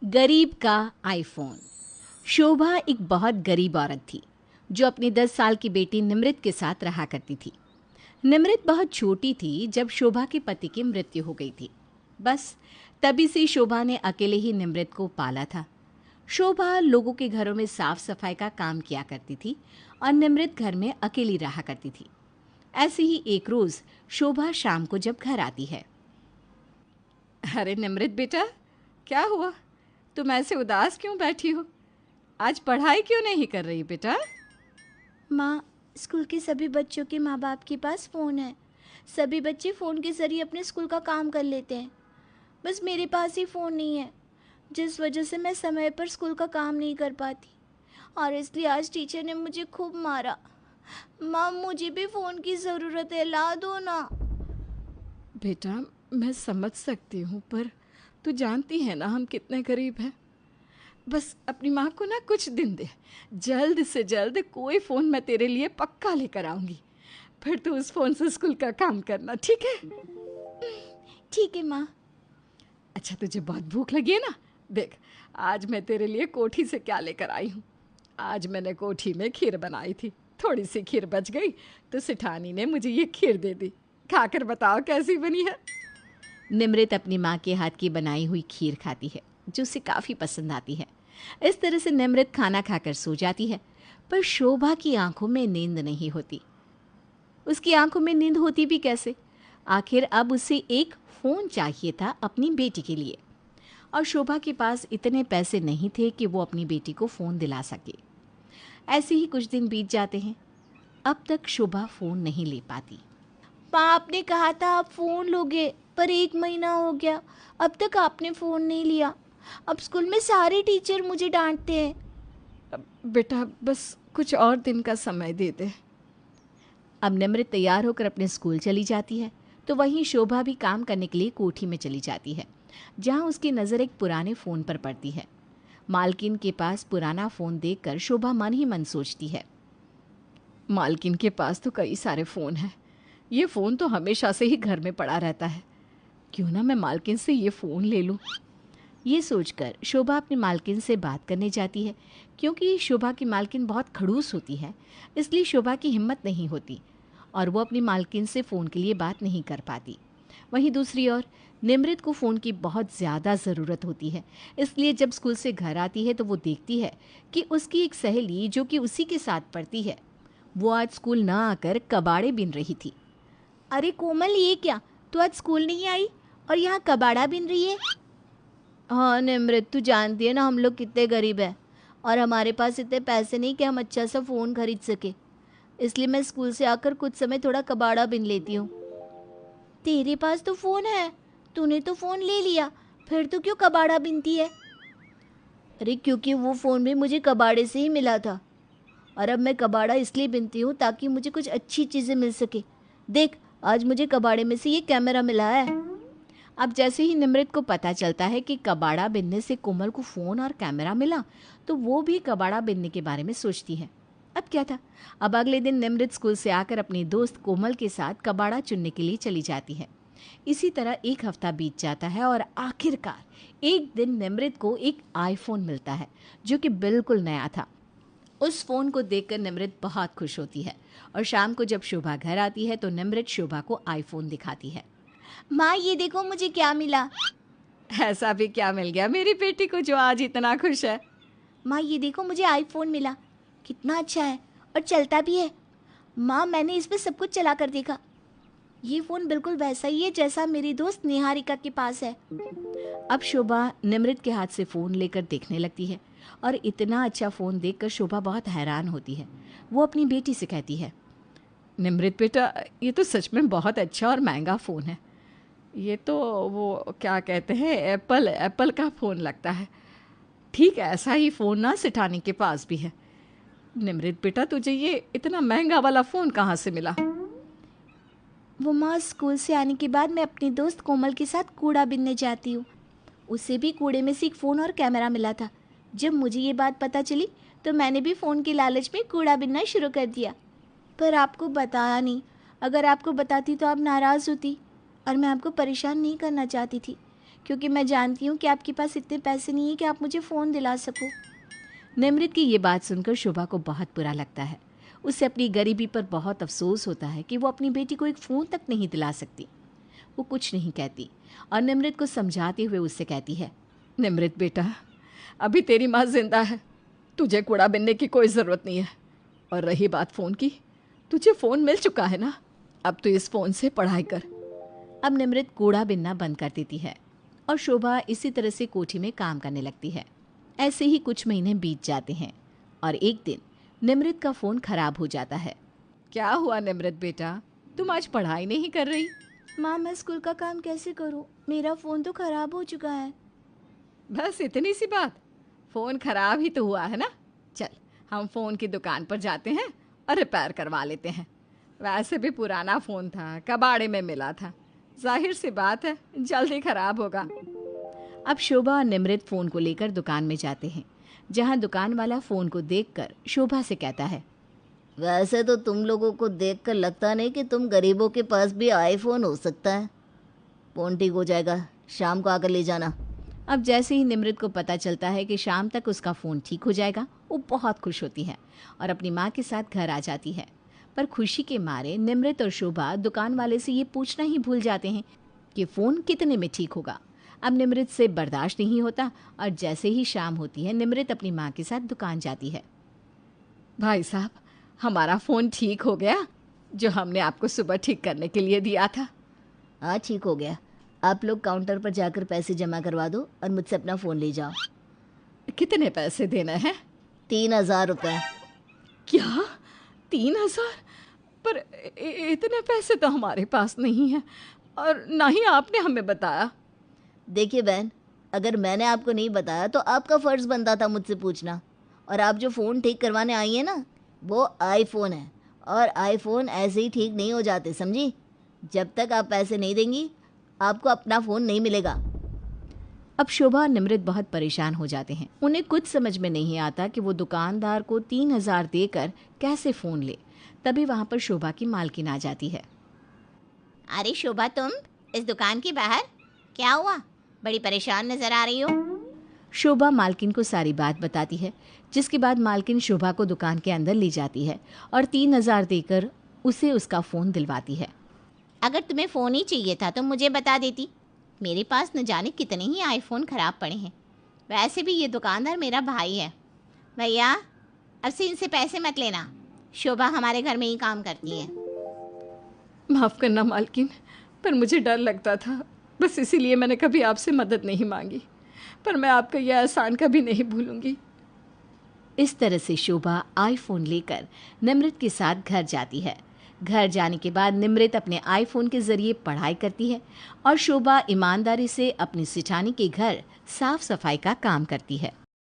गरीब का आईफोन। शोभा एक बहुत गरीब औरत थी जो अपनी 10 साल की बेटी निमृत के साथ रहा करती थी। निमृत बहुत छोटी थी जब शोभा के पति की मृत्यु हो गई थी। बस तभी से शोभा ने अकेले ही निमृत को पाला था। शोभा लोगों के घरों में साफ सफाई का काम किया करती थी और निमृत घर में अकेली रहा करती थी। ऐसे ही एक रोज शोभा शाम को जब घर आती है। अरे निमृत बेटा, क्या हुआ? तुम ऐसे उदास क्यों बैठी हो? आज पढ़ाई क्यों नहीं कर रही बेटा? माँ, स्कूल के सभी बच्चों के माँ बाप के पास फ़ोन है। सभी बच्चे फ़ोन के ज़रिए अपने स्कूल का काम कर लेते हैं। बस मेरे पास ही फ़ोन नहीं है, जिस वजह से मैं समय पर स्कूल का काम नहीं कर पाती और इसलिए आज टीचर ने मुझे खूब मारा। माँ, मुझे भी फ़ोन की ज़रूरत है, ला दो ना। बेटा, मैं समझ सकती हूँ, पर तू जानती है ना हम कितने गरीब हैं। बस अपनी माँ को ना कुछ दिन दे, जल्द से जल्द कोई फ़ोन मैं तेरे लिए पक्का लेकर आऊँगी। फिर तू उस फ़ोन से स्कूल का काम करना, ठीक है? ठीक है माँ। अच्छा, तुझे बहुत भूख लगी है ना? देख, आज मैं तेरे लिए कोठी से क्या लेकर आई हूँ। आज मैंने कोठी में खीर बनाई थी। थोड़ी सी खीर बच गई तो सिठानी ने मुझे ये खीर दे दी। खाकर बताओ कैसी बनी है। निमृत अपनी माँ के हाथ की बनाई हुई खीर खाती है जो उसे काफ़ी पसंद आती है। इस तरह से निमृत खाना खाकर सो जाती है, पर शोभा की आंखों में नींद नहीं होती। उसकी आंखों में नींद होती भी कैसे? आखिर अब उसे एक फ़ोन चाहिए था अपनी बेटी के लिए, और शोभा के पास इतने पैसे नहीं थे कि वो अपनी बेटी को फ़ोन दिला सके। ऐसे ही कुछ दिन बीत जाते हैं। अब तक शोभा फ़ोन नहीं ले पाती। माँ, आपने कहा था आप फ़ोन लोगे, पर 1 महीना हो गया, अब तक आपने फ़ोन नहीं लिया। अब स्कूल में सारे टीचर मुझे डांटते हैं। बेटा, बस कुछ और दिन का समय दे दे। अब निमृत तैयार होकर अपने स्कूल चली जाती है तो वहीं शोभा भी काम करने के लिए कोठी में चली जाती है, जहां उसकी नज़र एक पुराने फ़ोन पर पड़ती है। मालकिन के पास पुराना फ़ोन देखकर शोभा मन ही मन सोचती है, मालकिन के पास तो कई सारे फ़ोन हैं। ये फ़ोन तो हमेशा से ही घर में पड़ा रहता है। क्यों ना मैं मालकिन से ये फ़ोन ले लूँ। ये सोचकर शोभा अपनी मालकिन से बात करने जाती है। क्योंकि शोभा की मालकिन बहुत खड़ूस होती है, इसलिए शोभा की हिम्मत नहीं होती और वो अपनी मालकिन से फ़ोन के लिए बात नहीं कर पाती। वहीं दूसरी ओर निमृत को फ़ोन की बहुत ज़्यादा ज़रूरत होती है, इसलिए जब स्कूल से घर आती है तो वो देखती है कि उसकी एक सहेली जो कि उसी के साथ पढ़ती है, वो आज स्कूल ना आकर कबाड़े बिन रही थी। अरे कोमल, ये क्या, तू आज स्कूल नहीं आई और यहाँ कबाड़ा बिन रही है? हाँ निमृत, तू जानती है ना हम लोग कितने गरीब हैं और हमारे पास इतने पैसे नहीं कि हम अच्छा सा फ़ोन खरीद सके, इसलिए मैं स्कूल से आकर कुछ समय थोड़ा कबाड़ा बिन लेती हूँ। तेरे पास तो फ़ोन है, तूने तो फ़ोन ले लिया, फिर तू क्यों कबाड़ा बिनती है? अरे क्योंकि वो फ़ोन भी मुझे कबाड़े से ही मिला था और अब मैं कबाड़ा इसलिए बिनती हूँ ताकि मुझे कुछ अच्छी चीज़ें मिल सके। देख, आज मुझे कबाड़े में से ये कैमरा मिला है। अब जैसे ही निमृत को पता चलता है कि कबाड़ा बिनने से कोमल को फ़ोन और कैमरा मिला, तो वो भी कबाड़ा बिनने के बारे में सोचती है। अब क्या था, अब अगले दिन निमृत स्कूल से आकर अपनी दोस्त कोमल के साथ कबाड़ा चुनने के लिए चली जाती है। इसी तरह एक हफ्ता बीत जाता है और आखिरकार एक दिन निमृत को एक आईफोन मिलता है जो कि बिल्कुल नया था। उस फ़ोन को देखकर निमृत बहुत खुश होती है और शाम को जब शोभा घर आती है तो निमृत शोभा को आईफोन दिखाती है। माँ, ये देखो मुझे क्या मिला। ऐसा भी क्या मिल गया मेरी बेटी को जो आज इतना खुश है? माँ, ये देखो मुझे आईफोन मिला, कितना अच्छा है और चलता भी है। माँ, मैंने इस पर सब कुछ चला कर देखा। ये फ़ोन बिल्कुल वैसा ही है जैसा मेरी दोस्त निहारिका के पास है। अब शोभा निमृत के हाथ से फ़ोन लेकर देखने लगती है और इतना अच्छा फ़ोन देखकर शोभा बहुत हैरान होती है। वो अपनी बेटी से कहती है, निमृत बेटा, ये तो सच में बहुत अच्छा और महंगा फ़ोन है। ये तो वो क्या कहते हैं, एप्पल का फ़ोन लगता है। ठीक है, ऐसा ही फ़ोन ना सिठानी के पास भी है। निमृत बेटा, तुझे ये इतना महंगा वाला फ़ोन कहाँ से मिला? वो माँ, स्कूल से आने के बाद मैं अपनी दोस्त कोमल के साथ कूड़ा बीनने जाती हूँ। उसे भी कूड़े में से एक फ़ोन और कैमरा मिला था। जब मुझे ये बात पता चली तो मैंने भी फ़ोन के लालच में कूड़ा बीनना शुरू कर दिया, पर आपको बताया नहीं। अगर आपको बताती तो आप नाराज़ होती और मैं आपको परेशान नहीं करना चाहती थी, क्योंकि मैं जानती हूँ कि आपके पास इतने पैसे नहीं है कि आप मुझे फ़ोन दिला सको। निमृत की ये बात सुनकर शोभा को बहुत बुरा लगता है। उसे अपनी गरीबी पर बहुत अफसोस होता है कि वो अपनी बेटी को एक फ़ोन तक नहीं दिला सकती। वो कुछ नहीं कहती और निमृत को समझाते हुए उससे कहती है, निमृत बेटा, अभी तेरी माँ जिंदा है, तुझे कूड़ा बिनने की कोई ज़रूरत नहीं है। और रही बात फ़ोन की, तुझे फ़ोन मिल चुका है ना, अब तो इस फ़ोन से पढ़ाई कर। अब निमृत कूड़ा बिनना बंद कर देती है और शोभा इसी तरह से कोठी में काम करने लगती है। ऐसे ही कुछ महीने बीत जाते हैं और एक दिन निमृत का फ़ोन खराब हो जाता है। क्या हुआ निमृत बेटा, तुम आज पढ़ाई नहीं कर रही? माँ, मैं स्कूल का काम कैसे करूँ? मेरा फ़ोन तो ख़राब हो चुका है। बस इतनी सी बात? फ़ोन खराब ही तो हुआ है ना। चल, हम फ़ोन की दुकान पर जाते हैं और रिपेयर करवा लेते हैं। वैसे भी पुराना फ़ोन था, कबाड़े में मिला था, जाहिर सी बात है जल्दी ख़राब होगा। अब शोभा और निमृत फ़ोन को लेकर दुकान में जाते हैं, जहां दुकान वाला फ़ोन को देखकर शोभा से कहता है, वैसे तो तुम लोगों को देखकर लगता नहीं कि तुम गरीबों के पास भी आईफोन हो सकता है। फ़ोन ठीक हो जाएगा, शाम को आकर ले जाना। अब जैसे ही निमृत को पता चलता है कि शाम तक उसका फ़ोन ठीक हो जाएगा, वो बहुत खुश होती है और अपनी माँ के साथ घर आ जाती है। पर खुशी के मारे निमृत और शोभा दुकान वाले से ये पूछना ही भूल जाते हैं कि फ़ोन कितने में ठीक होगा। अब निमृत से बर्दाश्त नहीं होता और जैसे ही शाम होती है निमृत अपनी माँ के साथ दुकान जाती है। भाई साहब, हमारा फ़ोन ठीक हो गया जो हमने आपको सुबह ठीक करने के लिए दिया था। हाँ, ठीक हो गया। आप लोग काउंटर पर जाकर पैसे जमा करवा दो और मुझसे अपना फ़ोन ले जाओ। कितने पैसे देना है? 3000 रुपये। क्या 3000? पर इतने पैसे तो हमारे पास नहीं हैं और ना ही आपने हमें बताया। देखिए बहन, अगर मैंने आपको नहीं बताया तो आपका फ़र्ज़ बनता था मुझसे पूछना। और आप जो फ़ोन ठीक करवाने आई हैं ना, वो आईफोन है और आईफोन ऐसे ही ठीक नहीं हो जाते, समझी? जब तक आप पैसे नहीं देंगी आपको अपना फ़ोन नहीं मिलेगा। अब शोभा और निमृत बहुत परेशान हो जाते हैं। उन्हें कुछ समझ में नहीं आता कि वो दुकानदार को 3000 देकर कैसे फ़ोन ले। तभी वहाँ पर शोभा की मालकिन आ जाती है। अरे शोभा, तुम इस दुकान के बाहर क्या हुआ? बड़ी परेशान नज़र आ रही हो। शोभा मालकिन को सारी बात बताती है, जिसके बाद मालकिन शोभा को दुकान के अंदर ले जाती है और 3000 देकर उसे उसका फ़ोन दिलवाती है। अगर तुम्हें फ़ोन ही चाहिए था तो मुझे बता देती। मेरे पास न जाने कितने ही आईफोन ख़राब पड़े हैं। वैसे भी ये दुकानदार मेरा भाई है। भैया, अब से इनसे पैसे मत लेना। शोभा हमारे घर में ही काम करती है। माफ़ करना मालकिन, पर मुझे डर लगता था, बस इसीलिए मैंने कभी आपसे मदद नहीं मांगी। पर मैं आपका यह एहसान कभी नहीं भूलूंगी। इस तरह से शोभा आईफोन लेकर निमृत के साथ घर जाती है। घर जाने के बाद निमृत अपने आईफोन के ज़रिए पढ़ाई करती है और शोभा ईमानदारी से अपनी सिठानी के घर साफ सफाई का काम करती है।